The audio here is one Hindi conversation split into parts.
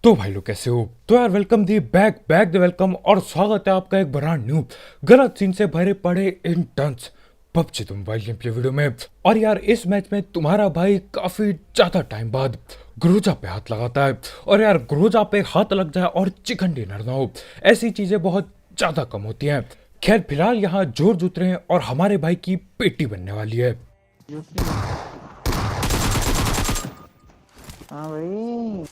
तो भाई लोग कैसे हो। तो यार welcome the back back the welcome और स्वागत है आपका एक ब्रांड न्यू गलत सीन से भरे पड़े इंटेंस पबजी तुम मोबाइल गेम प्ले वीडियो में। और यार इस मैच में तुम्हारा भाई काफी ज्यादा टाइम बाद ग्रोजा पे हाथ लगाता है। और यार ग्रोजा पे हाथ लग जाए और चिकन डिनर ना हो, ऐसी चीजें बहुत ज्यादा कम होती हैं। खैर फिलहाल यहाँ जोर जूत रहे हैं और हमारे भाई की पेटी बनने वाली है। हाँ भाई।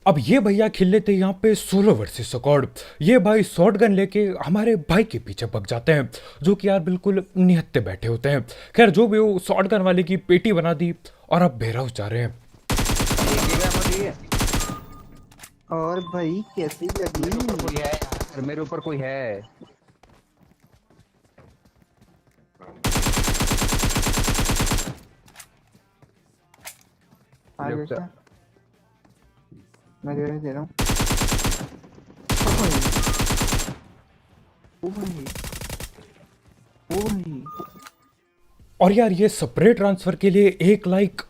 अब ये भैया खेल लेते हैं यहाँ पे सोलो वर्सेस स्क्वाड। ये भाई शॉटगन लेके हमारे भाई के पीछे पक जाते हैं, जो कि यार बिल्कुल निहत्ते बैठे होते हैं। खैर जो भी हो, शॉटगन वाले की पेटी बना दी और अब बेरहाउस जा रहे हैं। और भाई कैसी लगी? मेरे ऊपर कोई है यार, मेरे ऊपर कोई है। आगे लेफ्ट से मैं दे रहा हूँ। ओ भाई, ओ भाई। और यार ये स्प्रे ट्रांसफर के लिए एक लाइक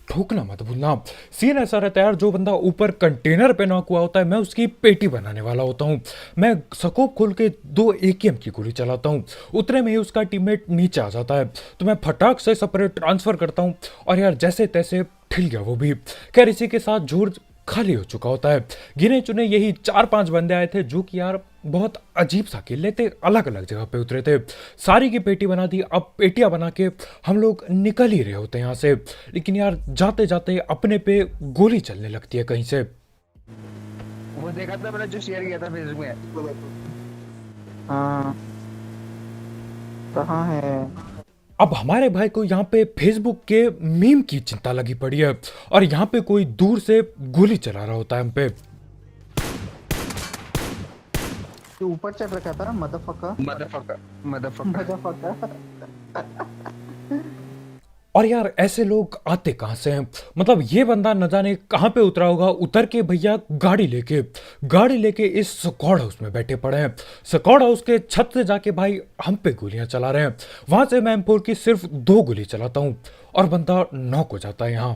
ठोकना मत भूलना। सीन ऐसा रहता है यार, जो बंदा ऊपर कंटेनर पे नॉक हुआ होता है, मैं उसकी पेटी बनाने वाला होता हूँ। मैं स्कोप खोल के 2 AKM की गोली चलाता हूँ, उतने में ही उसका टीममेट नीचे आ जाता है, तो मैं फटाक से स्प्रे ट्रांसफर करता हूँ और यार जैसे तैसे ठिल गया वो भी। खैर इसी के साथ जोर खाली हो चुका होता है। गिने चुने यही 4-5 बंदे आए थे, जो कि यार बहुत अजीब सा खेल लेते, अलग अलग जगह पे उतरे थे। सारी की पेटी बना दी। अब पेटियां बना के हम लोग निकल ही रहे होते हैं यहाँ से, लेकिन यार जाते जाते अपने पे गोली चलने लगती है कहीं से। वो देखा था मैंने जो शेयर किया था फेसबुक में। हाँ, कहाँ है? अब हमारे भाई को यहाँ पे फेसबुक के मीम की चिंता लगी पड़ी है और यहाँ पे कोई दूर से गोली चला रहा होता है हम पे। तू ऊपर चढ़ रखा था मदरफकर। Motherfucker motherfucker. मदरफकर। और यार ऐसे लोग आते कहाँ से हैं? मतलब ये बंदा न जाने कहाँ पे उतरा होगा, उतर के भैया गाड़ी लेके इस स्क्वाड हाउस में बैठे पड़े हैं। स्क्वाड हाउस के छत से जाके भाई हम पे गोलियां चला रहे हैं। वहां से मैं M4 की सिर्फ 2 गोली चलाता हूँ और बंदा नॉक हो जाता है यहाँ।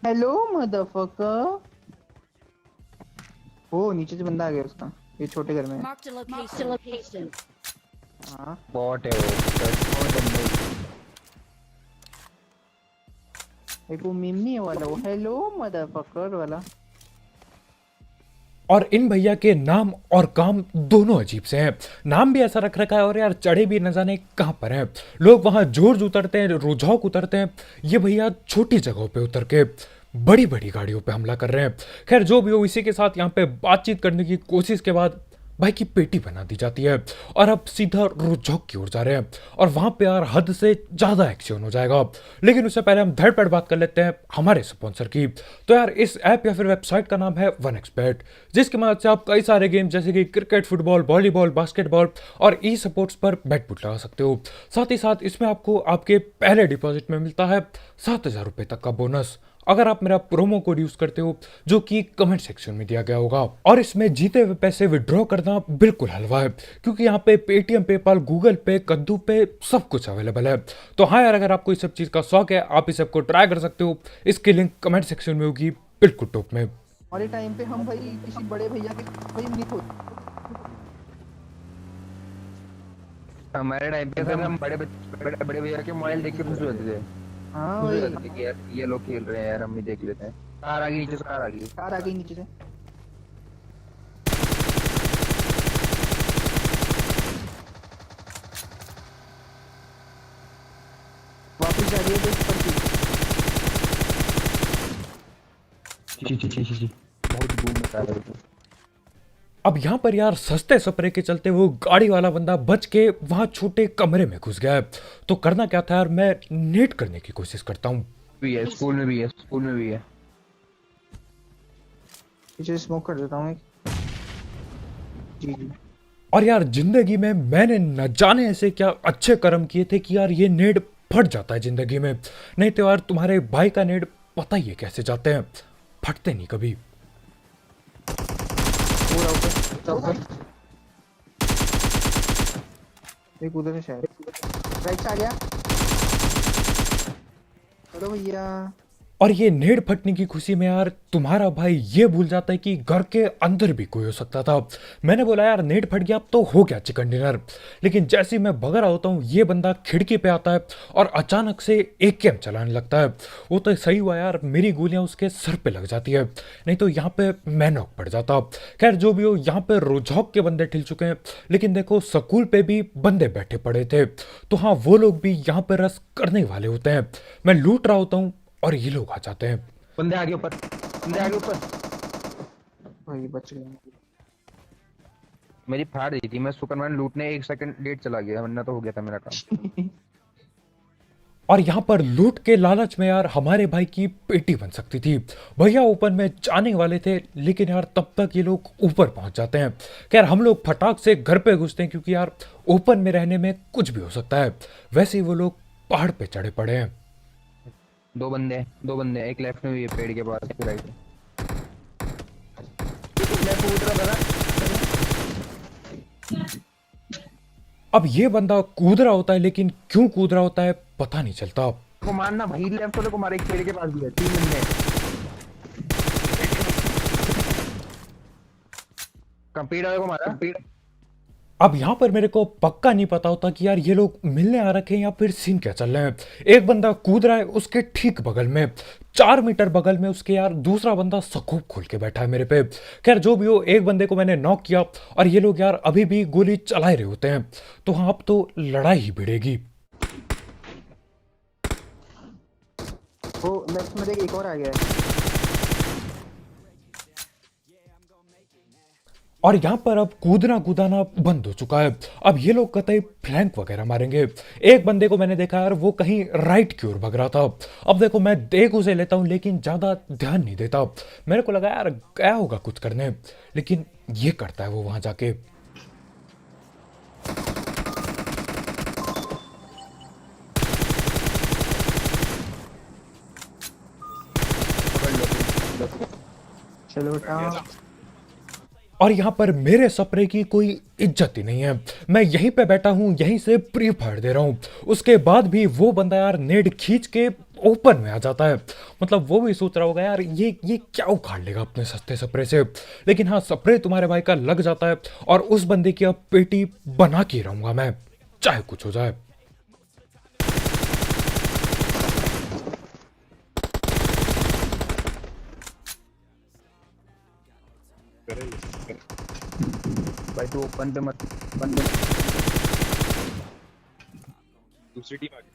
Hello motherfucker. ओ नीचे से बंदा आ गया उसका, ये छोटे घर में है। Marked a location. हाँ, बॉट है वो, बंदे। एक वो मीम नहीं है वाला, वो हेलो मदरफकर वाला। और इन भैया के नाम और काम दोनों अजीब से हैं। नाम भी ऐसा रख रखा है और यार चढ़े भी न जाने कहाँ पर हैं। लोग वहां जोर उतरते हैं, रोजाक उतरते हैं, ये भैया छोटी जगहों पे उतर के बड़ी बड़ी गाड़ियों पे हमला कर रहे हैं। खैर जो भी हो, इसी के साथ यहाँ पे बातचीत करने की कोशिश के बाद भाई की पेटी बना दी जाती है और अब सीधा रोजॉक की ओर जा रहे हैं और वहां पे यार हद से ज्यादा एक्शन हो जाएगा। लेकिन उससे पहले हम धड़ पैड़ बात कर लेते हैं हमारे स्पॉन्सर की। तो यार इस ऐप या फिर वेबसाइट का नाम है 1xBet, जिसकी मदद से आप कई सारे गेम जैसे कि क्रिकेट, फुटबॉल, वॉलीबॉल, बास्केटबॉल और ई स्पोर्ट्स पर बेट बुट लगा सकते हो। साथ ही साथ इसमें आपको आपके पहले डिपॉजिट में मिलता है 7,000 रुपये तक का बोनस, अगर आप मेरा प्रोमो कोड यूज करते हो, जो कि कमेंट सेक्शन में दिया गया होगा। और इसमें जीते हुए पैसे विड्रॉ करना बिल्कुल हलवा है, क्योंकि यहाँ पे पेटीएम, पेपाल, गूगल पे, कद्दू पे सब कुछ अवेलेबल है। तो हाँ यार, अगर आपको इस सब चीज का शौक है, आप इस सब को ट्राई कर सकते हो। इसकी लिंक कमेंट सेक्शन में होगी बिल्कुल टॉप में। हमारे टाइम पे हम भाई किसी बड़े भैया के भाई नहीं थे। हमारे टाइम पे हम बड़े भैया के मोबाइल देख के खुश होते थे। हाँ खुश भाई, होते थे कि यार ये लोग खेल रहे हैं यार, हम भी देख लेते हैं। कार आ गई नीचे से, कार आ गई। कार आ गई नीचे से। वापस जा रही है देख पर की। बहुत धूम मचा रहे थे। अब यहाँ पर यार सस्ते स्प्रे के चलते वो गाड़ी वाला बंदा बच के वहां छोटे कमरे में घुस गया है। तो करना क्या था यार, मैं नेट करने की कोशिश करता हूँ। भी है, स्कूल में भी है, स्कूल में भी है। पीछे स्मोक कर देता हूँ एक। जी जी। और यार जिंदगी में मैंने न जाने ऐसे क्या अच्छे कर्म किए थे कि यार ये नेट फट जाता है जिंदगी में। नहीं तो यार तुम्हारे भाई का नेट पता ही है कैसे जाते हैं, फटते नहीं कभी। पूरा ऊपर चल। एक उधर है शायद, राइट से आ गया। हेलो भैया। और ये नेड फटने की खुशी में यार तुम्हारा भाई ये भूल जाता है कि घर के अंदर भी कोई हो सकता था। मैंने बोला यार नेड फट गया, अब तो हो गया चिकन डिनर। लेकिन जैसे ही मैं भगा रहा होता हूँ ये बंदा खिड़की पे आता है और अचानक से AKM चलाने लगता है। वो तो सही हुआ यार, मेरी गोलियां उसके सर पे लग जाती है, नहीं तो यहाँ पे मैं नॉक पड़ जाता। खैर जो भी हो, यहाँ पे रोजौक के बंदे ठिल चुके हैं, लेकिन देखो स्कूल पे भी बंदे बैठे पड़े थे, तो हाँ वो लोग भी यहाँ पे रस करने वाले होते हैं। मैं लूट रहा होता हूँ और ये लोग आ जाते हैं। बंदे आगे ऊपर, बंदे आगे ऊपर। भाई बच गए। मेरी फाड़ दी थी, मैं सुपरमैन लूटने 1 सेकंड लेट चला गया, वरना तो हो गया था मेरा काम। और यहाँ पर लूट के लालच में यार हमारे भाई की पेटी बन सकती थी। भैया ओपन में जाने वाले थे, लेकिन यार तब तक ये लोग ऊपर पहुंच जाते हैं। खैर हम लोग फटाक से घर पे घुसते हैं, क्योंकि यार ओपन में रहने में कुछ भी हो सकता है। वैसे ही वो लोग पहाड़ पे चढ़े पड़े हैं। दो बंदे, एक लेफ्ट में भी है, पेड़ के पास, एक राइट में। मैं कूद रहा था ना। अब ये बंदा कूद रहा होता है, लेकिन क्यों कूद रहा होता है पता नहीं चलता। को मारना भाई, लेफ्ट वाले को मारे, एक पेड़ के पास भी है, 3 बंदे कंप्लीट वाले को मारा। अब यहाँ पर मेरे को पक्का नहीं पता होता कि यार ये लोग मिलने आ रखे हैं या फिर सीन क्या चल रहे हैं। एक बंदा कूद रहा है, उसके ठीक बगल में 4 मीटर बगल में उसके यार दूसरा बंदा स्कोप खोल के बैठा है मेरे पे। खैर जो भी हो, एक बंदे को मैंने नॉक किया और ये लोग यार अभी भी गोली चला रहे होते हैं, तो हाँ अब तो लड़ाई ही भिड़ेगी। वो लेफ्ट में देख, एक और आ गया है। और यहाँ पर अब कूदना कूदाना बंद हो चुका है। अब ये लोग कतई फ्लैंक वगैरह मारेंगे। एक बंदे को मैंने देखा यार, वो कहीं राइट की ओर भग रहा था। अब देखो मैं देख उसे लेता हूँ, लेकिन ज्यादा ध्यान नहीं देता। मेरे को लगा यार गया होगा कुछ करने, लेकिन ये करता है वो वहां जाके। चलो बेटा। और यहाँ पर मेरे सपरे की कोई इज्जत ही नहीं है। मैं यहीं पे बैठा हूँ, यहीं से प्री फायर दे रहा हूँ, उसके बाद भी वो बंदा यार नेड खींच के ओपन में आ जाता है। मतलब वो भी सोच रहा होगा यार ये क्या उखाड़ लेगा अपने सस्ते सपरे से। लेकिन हाँ, सपरे तुम्हारे भाई का लग जाता है और उस बंदे की अब पेटी बना के रहूंगा मैं, चाहे कुछ हो जाए। भाई तू ओपन पे मत, ओपन पे दूसरी टीम आ गई।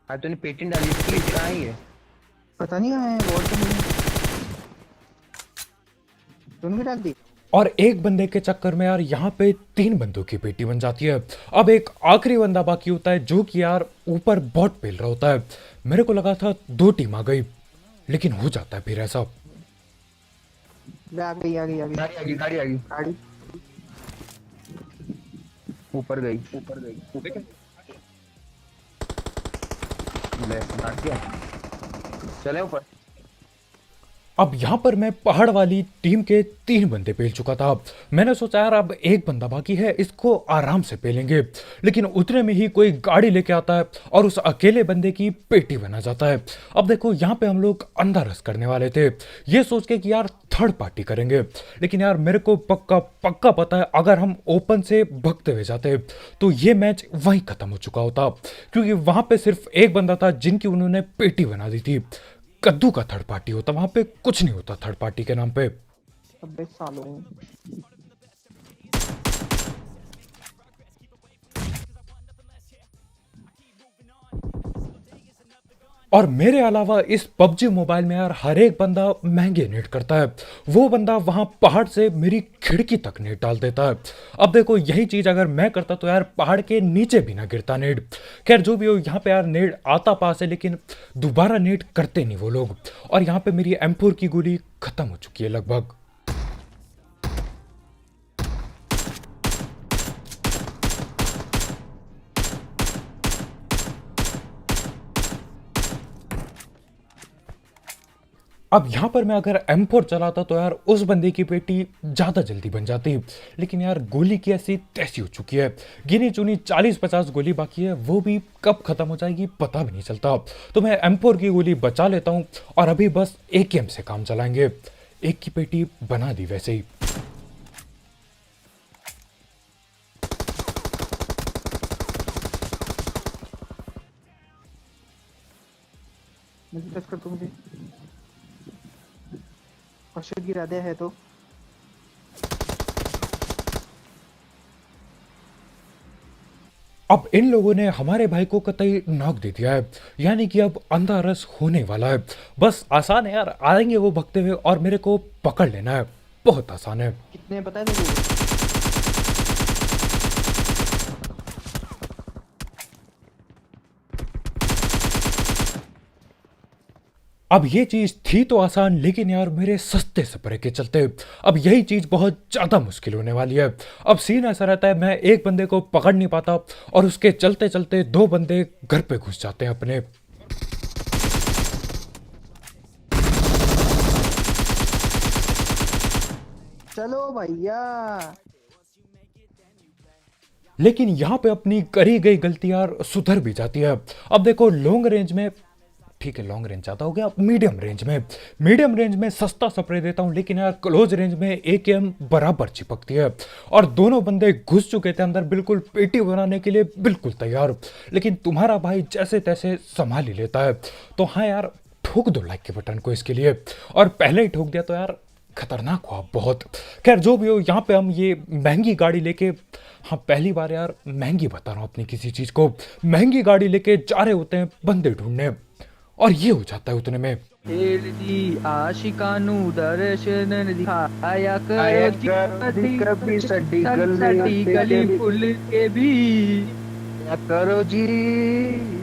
आज तूने पेटेंट डाली, इसकी कहाँ ही है? पता नहीं कहाँ है, वॉल पे नहीं। तूने भी डाल दी? और एक बंदे के चक्कर में यार यहाँ पे 3 बंदों की पेटी बन जाती है। अब एक आखिरी बंदा बाकी होता है, जो कि यार ऊपर बॉट पेल रहा होता है। मेरे को लगा था 2 टीम आ गई, लेकिन हो जाता है फिर ऐसा। आ गई आ गई आ गई गाड़ी आ गई, गाड़ी आ गई, गाड़ी। ऊपर गई। ले मार दिया, चले ऊपर। अब यहाँ पर मैं पहाड़ वाली टीम के 3 बंदे पेल चुका था। मैंने सोचा यार अब एक बंदा बाकी है, इसको आराम से पेलेंगे। लेकिन उतने में ही कोई गाड़ी लेके आता है और उस अकेले बंदे की पेटी बना जाता है। अब देखो यहाँ पे हम लोग अंधा रस करने वाले थे, ये सोच के कि यार थर्ड पार्टी करेंगे। लेकिन यार मेरे को पक्का पक्का पता है, अगर हम ओपन से भगते हुए जाते तो ये मैच वहीं खत्म हो चुका होता, क्योंकि वहां पे सिर्फ एक बंदा था जिनकी उन्होंने पेटी बना दी थी। कद्दू का थर्ड पार्टी होता, वहां पे कुछ नहीं होता थर्ड पार्टी के नाम पे। अबे सालों। और मेरे अलावा इस पबजी मोबाइल में यार हर एक बंदा महंगे नेट करता है। वो बंदा वहां पहाड़ से मेरी खिड़की तक नेट डाल देता है। अब देखो यही चीज अगर मैं करता तो यार पहाड़ के नीचे भी ना गिरता नेट। खैर जो भी हो, यहाँ पे यार नेट आता पास है, लेकिन दोबारा नेट करते नहीं वो लोग। और यहाँ पे मेरी M4 की गोली खत्म हो चुकी है लगभग। अब यहाँ पर मैं अगर M4 चलाता तो यार उस बंदे की पेटी ज़्यादा जल्दी बन जाती, लेकिन यार गोली की ऐसी तैसी हो चुकी है। गिनी चुनी 40-50 गोली बाकी है, वो भी कब खत्म हो जाएगी पता भी नहीं चलता। तो मैं M4 की गोली बचा लेता हूँ और अभी बस AKM से काम चलाएंगे। एक की पेटी बना दी वैसे ही। मुझे टच कर, तू मुझे फर्स्ट एड गिरा दिया है तो। अब इन लोगों ने हमारे भाई को कतई नॉक दे दिया है, यानी कि अब अंधा रस होने वाला है। बस आसान है यार, आएंगे वो भगते हुए और मेरे को पकड़ लेना है, बहुत आसान है। कितने पता है तुझे? अब ये चीज थी तो आसान, लेकिन यार मेरे सस्ते सपरे के चलते अब यही चीज बहुत ज्यादा मुश्किल होने वाली है। अब सीन ऐसा रहता है, मैं एक बंदे को पकड़ नहीं पाता और उसके चलते चलते दो बंदे घर पे घुस जाते हैं अपने। चलो भैया। लेकिन यहाँ पे अपनी करी गई गलती यार सुधर भी जाती है। अब देखो लॉन्ग रेंज में, ठीक है लॉन्ग रेंज ज्यादा हो गया, मीडियम रेंज में सस्ता स्प्रे देता हूँ, लेकिन यार क्लोज रेंज में AKM बराबर चिपकती है। और दोनों बंदे घुस चुके थे अंदर, बिल्कुल पेटी बनाने के लिए बिल्कुल तैयार, लेकिन तुम्हारा भाई जैसे तैसे संभाल ही लेता है। तो हाँ यार, ठोक दो लाइक के बटन को इसके लिए, और पहले ही ठोक दिया तो यार खतरनाक हुआ बहुत। खैर जो भी हो, यहाँ पे हम ये महंगी गाड़ी लेके, हाँ पहली बार यार महंगी बता रहा हूँ अपनी किसी चीज को, महंगी गाड़ी लेके जा रहे होते हैं बंदे ढूंढने, और ये हो जाता है उतने में। दी आशिकानु दर्शन दिखाया आया करो कभी कभी सड्डी सटी गली फुल के भी। करो जी।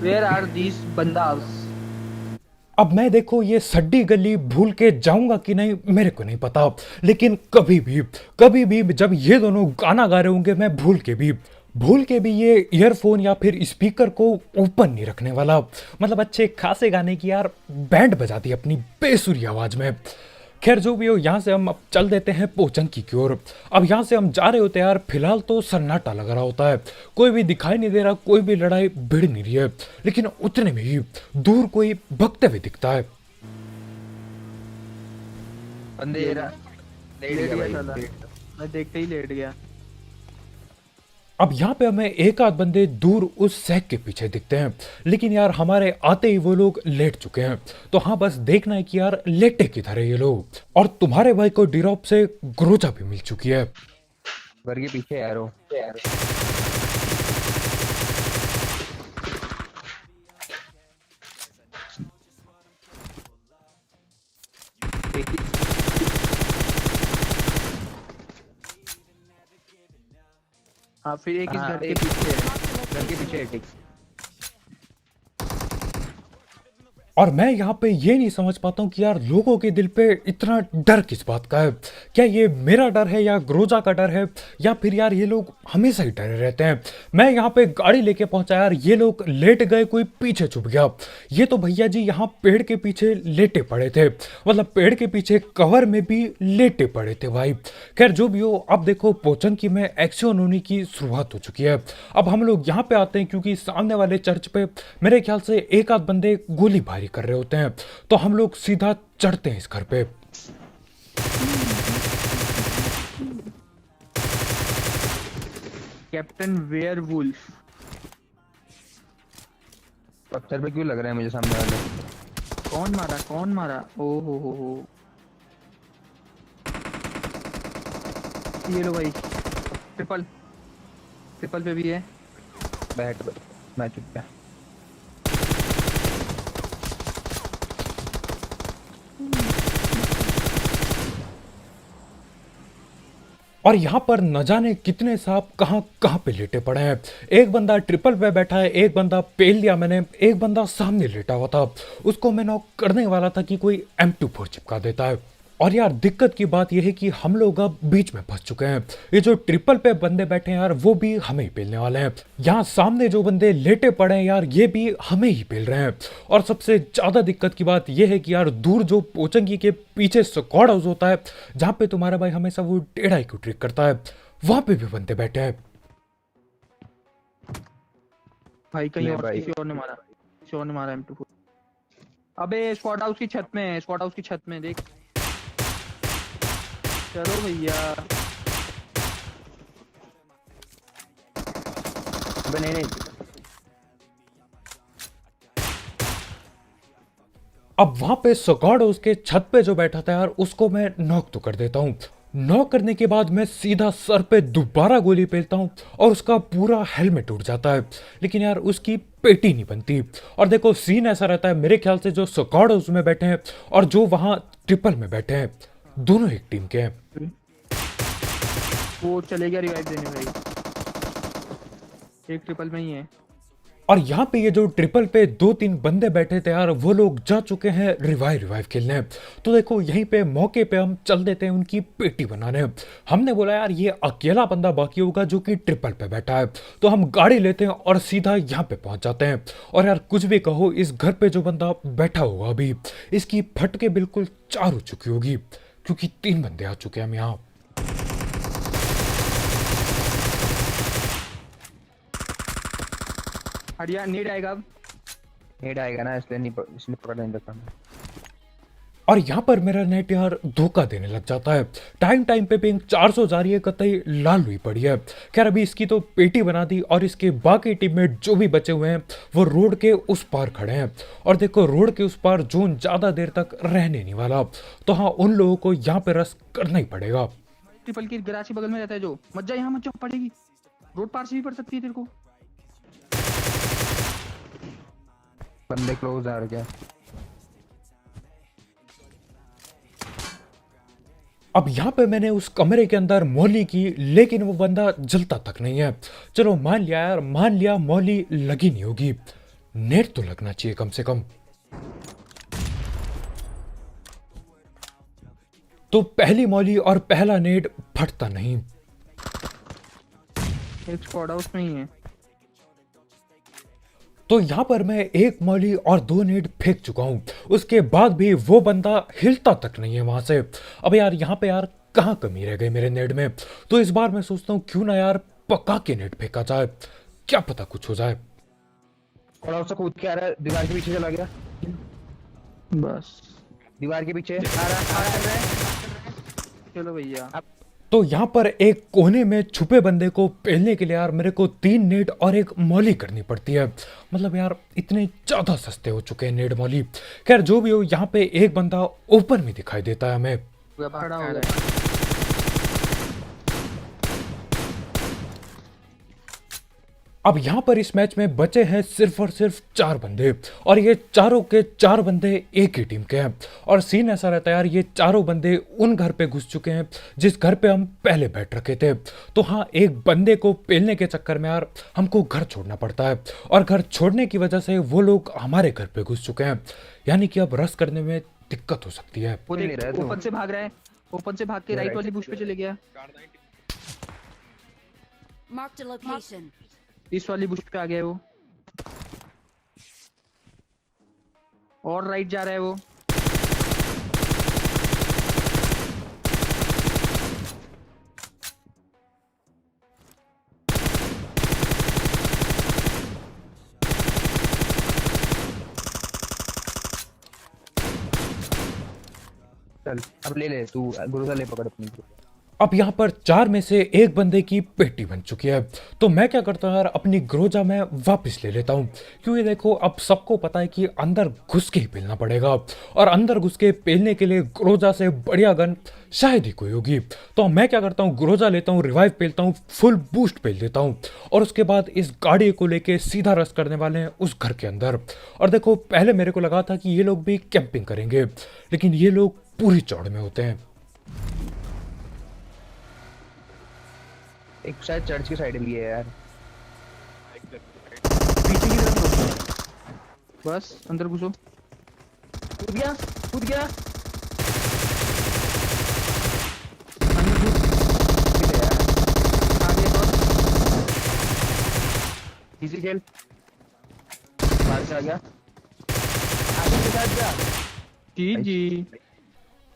Where are these बंदास? अब मैं देखो ये सड्डी गली भूल के जाऊंगा कि नहीं मेरे को नहीं पता, लेकिन कभी भी जब ये दोनों गाना गा रहे होंगे, मैं भूल के भी ये ईयरफोन या फिर स्पीकर को ओपन नहीं रखने वाला। मतलब अच्छे खासे गाने की यार बैंड बजाती अपनी बेसुरी आवाज में। खैर जो भी हो, यहाँ से हम अब चल देते हैं पोचंकी की ओर। अब यहाँ से हम जा रहे होते हैं यार, फिलहाल तो सन्नाटा लग रहा होता है, कोई भी दिखाई नहीं दे रहा, कोई भी लड़ाई भिड़ नहीं रही है, लेकिन उतने में ही दूर कोई भगते हुए दिखता है। अंधेरा लेट गया साला, मैं देखते ही लेट गया। अब यहाँ पे हमें एक आध बंदे दूर उस सैक के पीछे दिखते हैं, लेकिन यार हमारे आते ही वो लोग लेट चुके हैं। तो हाँ बस देखना है कि यार लेटे किधर है ये लोग। और तुम्हारे भाई को डिरॉप से ग्रोजा भी मिल चुकी है। घर के पीछे एरो। हाँ फिर एक इस हाँ, घर के एक- पीछे है। घर के पीछे एक। और मैं यहाँ पे ये नहीं समझ पाता हूँ कि यार लोगों के दिल पे इतना डर किस बात का है। क्या ये मेरा डर है या ग्रोजा का डर है, या फिर यार ये लोग हमेशा ही डरे रहते हैं। मैं यहाँ पे गाड़ी लेके पहुंचा यार, ये लोग लेट गए, कोई पीछे छुप गया। ये तो भैया जी यहाँ पेड़ के पीछे लेटे पड़े थे, मतलब पेड़ के पीछे कवर में भी लेटे पड़े थे भाई। खैर जो भी हो, अब देखो पोचंकी में एक्शन होने की शुरुआत हो चुकी है। अब हम लोग यहाँ पे आते हैं क्योंकि सामने वाले चर्च पे मेरे ख्याल से एक आध बंदे गोलीबारी कर रहे होते हैं, तो हम लोग सीधा चढ़ते हैं इस घर पे। Captain werewolf. पत्थर पे क्यों लग रहा है मुझे सामने वाले? कौन मारा? ओ हो। ये लो भाई, ट्रिपल पे भी है। बैठ मैं चुप गया। और यहाँ पर न जाने कितने सांप कहाँ कहाँ पे लेटे पड़े हैं। एक बंदा ट्रिपल पे बैठा है, एक बंदा पेल लिया मैंने, एक बंदा सामने लेटा हुआ था, उसको मैं नॉक करने वाला था कि कोई M24 चिपका देता है। और यार दिक्कत की बात यह है कि हम लोग अब बीच में फंस चुके हैं। ये जो ट्रिपल पे बंदे बैठे हैं यार वो भी हमें ही पेलने वाले हैं। यहाँ सामने जो बंदे लेटे पड़े हैं यार ये भी हमें ही पेल रहे हैं। और सबसे ज्यादा दिक्कत की बात यह है कि यार दूर जो पोचंगी के पीछे स्क्वाड हाउस होता है जहाँ पे तुम्हारा भाई हमेशा वो टेढ़ाई को ट्रिक करता है, वहां पे भी बंदे बैठे हैं। भाई कहीं ले और भाई। किसी और ने मारा, किसी और ने मारा M24। अबे स्क्वाड हाउस की छत में है, स्क्वाड हाउस की छत में देख। चलो भैया। अबे नहीं अब वहां पे स्क्वाड उसके छत पे जो बैठा था यार उसको मैं नॉक तो कर देता हूँ। नॉक करने के बाद मैं सीधा सर पे दोबारा गोली पेलता हूँ और उसका पूरा हेलमेट उड़ जाता है, लेकिन यार उसकी पेटी नहीं बनती। और देखो सीन ऐसा रहता है, मेरे ख्याल से जो स्क्वाड उसमें बैठे हैं और जो वहां ट्रिपल में बैठे हैं दोनों एक टीम के हैं। वो चले गया रिवाइव देने भाई, एक ट्रिपल में ही है। और यहाँ पे ये जो ट्रिपल पे 2-3 बंदे बैठे थे यार वो लोग जा चुके हैं रिवाइव खेलने। तो देखो यहीं पे मौके पे हम चल देते हैं उनकी पेटी बनाने। हमने बोला यार ये अकेला बंदा बाकी होगा जो कि ट्रिपल पे बैठा है, तो हम गाड़ी लेते हैं और सीधा यहाँ पे पहुंच जाते हैं। और यार कुछ भी कहो इस घर पे जो बंदा बैठा होगा अभी इसकी फटके बिल्कुल 4 हो चुकी होगी, क्योंकि 3 बंदे आ चुके हैं हम यहाँ। हटिया नीड आएगा अब। नेट आएगा ना इसलिए नहीं इसलिए पकड़ नहीं देता मैं। और यहाँ पर मेरा नेट यार धोखा देने लग जाता है। टाइम पे पिंग 400 जा रही है, कतई लाल हुई पड़ी है। खैर अभी इसकी तो पेटी बना दी और इसके बाकी टीममेट जो भी बचे हुए हैं वो रोड के उस पार खड़े हैं। और देखो रोड के उस पार जोन ज्यादा देर तक रहने नहीं वाला, तो हाँ उन लोगों को यहाँ पे रस करना ही पड़ेगा। ट्रिपल की गराची बगल में रहता है जो, मत जा यहाँ, मत जा, पड़ेगी। रोड पार से भी पड़ सकती है तेरे को। बंदे क्लोज आ गया। अब यहाँ पे मैंने उस कमरे के अंदर मौली की, लेकिन वो बंदा जलता तक नहीं है। चलो मान लिया यार, मान लिया मौली लगी नहीं होगी, नेट तो लगना चाहिए कम से कम। तो पहली मौली और पहला नेट फटता नहीं। एक स्क्वाड हाउस में ही है। तो यहाँ पर मैं एक मौली और 2 नेट फेंक चुका हूँ, उसके बाद भी वो बंदा हिलता तक नहीं है वहां से। अब यार यहाँ पे यार कहाँ कमी रह गई मेरे नेट में। तो इस बार मैं सोचता हूँ क्यों ना यार पक्का के नेट फेंका जाए, क्या पता कुछ हो जाए। थोड़ा उससे कूद के आ रहा है, दीवार के पीछे चला गया। बस दीवार के पीछे आ रहा है। चलो भैया। तो यहाँ पर एक कोने में छुपे बंदे को पेलने के लिए यार मेरे को 3 नेट और एक मौली करनी पड़ती है। मतलब यार इतने ज्यादा सस्ते हो चुके हैं नेट मौली। खैर जो भी हो, यहाँ पे एक बंदा ओपन में दिखाई देता है हमें। खड़ा हो गया। अब यहाँ पर इस मैच में बचे हैं सिर्फ और सिर्फ 4 बंदे, और ये चारों के 4 बंदे एक ही टीम के हैं। और सीन ऐसा रहता है यार, ये चारों बंदे उन घर पे घुस चुके हैं जिस घर पे हम पहले बैठ रखे थे। तो हाँ, एक बंदे को पेलने के चक्कर में यार हमको घर छोड़ना पड़ता है, और घर छोड़ने की वजह से वो लोग हमारे घर पे घुस चुके हैं। यानी कि अब रस करने में दिक्कत हो सकती है। पूरी नहीं रहा ओपन से भाग रहा है, ओपन से भाग के राइट वाली बुश पे चले गया। Marked a location. इस वाली बुश पे आ गया है वो, और राइट जा रहा है वो। चल अब ले ले तू, गुरुजा ले पकड़ अपनी। अब यहाँ पर 4 में से एक बंदे की पेटी बन चुकी है। तो मैं क्या करता हूँ यार, अपनी ग्रोजा में वापस ले लेता हूँ, क्योंकि देखो अब सबको पता है कि अंदर घुस के ही पेलना पड़ेगा, और अंदर घुस के पेलने के लिए ग्रोजा से बढ़िया गन शायद ही कोई होगी। तो मैं क्या करता हूँ, ग्रोजा लेता हूँ, रिवाइव पेलता हूँ, फुल बूस्ट पेल देता हूँ, और उसके बाद इस गाड़ी को लेके सीधा रश करने वाले हैं उस घर के अंदर। और देखो पहले मेरे को लगा था कि ये लोग भी कैंपिंग करेंगे, लेकिन ये लोग पूरी चौड़ में होते हैं। एक शायद चर्च की साइड भी है यार। पीछे की तरफ घुसो, बस अंदर घुसो। कूद गया, कूद गया। जल्दी खेल। बाहर से आ गया, आगे के साथ जा। जी जी।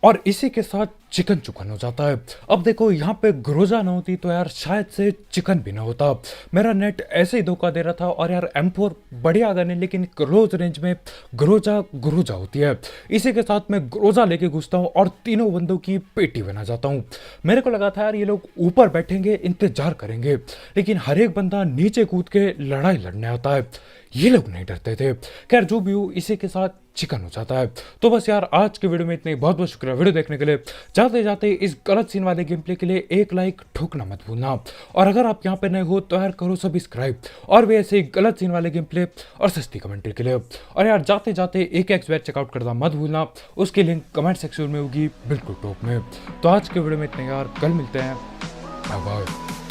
और इसी के साथ चिकन चुकन हो जाता है। अब देखो यहाँ पे ग्रोजा ना होती तो यार शायद से चिकन भी ना होता। मेरा नेट ऐसे ही धोखा दे रहा था। और यार M4 बढ़िया गन है, लेकिन क्लोज रेंज में ग्रोजा ग्रोजा होती है। इसी के साथ मैं ग्रोजा लेके घुसता हूँ और तीनों बंदों की पेटी बना जाता हूँ। मेरे को लगा था यार ये लोग ऊपर बैठेंगे इंतजार करेंगे, लेकिन हर एक बंदा नीचे कूद के लड़ाई लड़ने आता है। ये लोग नहीं डरते थे। खैर जो भी हो, इसी के साथ चिकन हो जाता है। तो बस यार आज के वीडियो में इतने ही। बहुत बहुत शुक्रिया वीडियो देखने के लिए। जाते जाते इस गलत सीन वाले गेम प्ले के लिए एक लाइक ठोकना मत भूलना। और अगर आप यहाँ पे नए हो तो यार करो सब्सक्राइब, और भी ऐसे ही गलत सीन वाले गेम प्ले और सस्ती कमेंट्री के लिए। और यार जाते जाते एक एक्सवेयर चेकआउट करना मत भूलना, उसकी लिंक कमेंट सेक्शन में होगी बिल्कुल टॉप में। तो आज के वीडियो में इतने यार, कल मिलते हैं। Bye bye.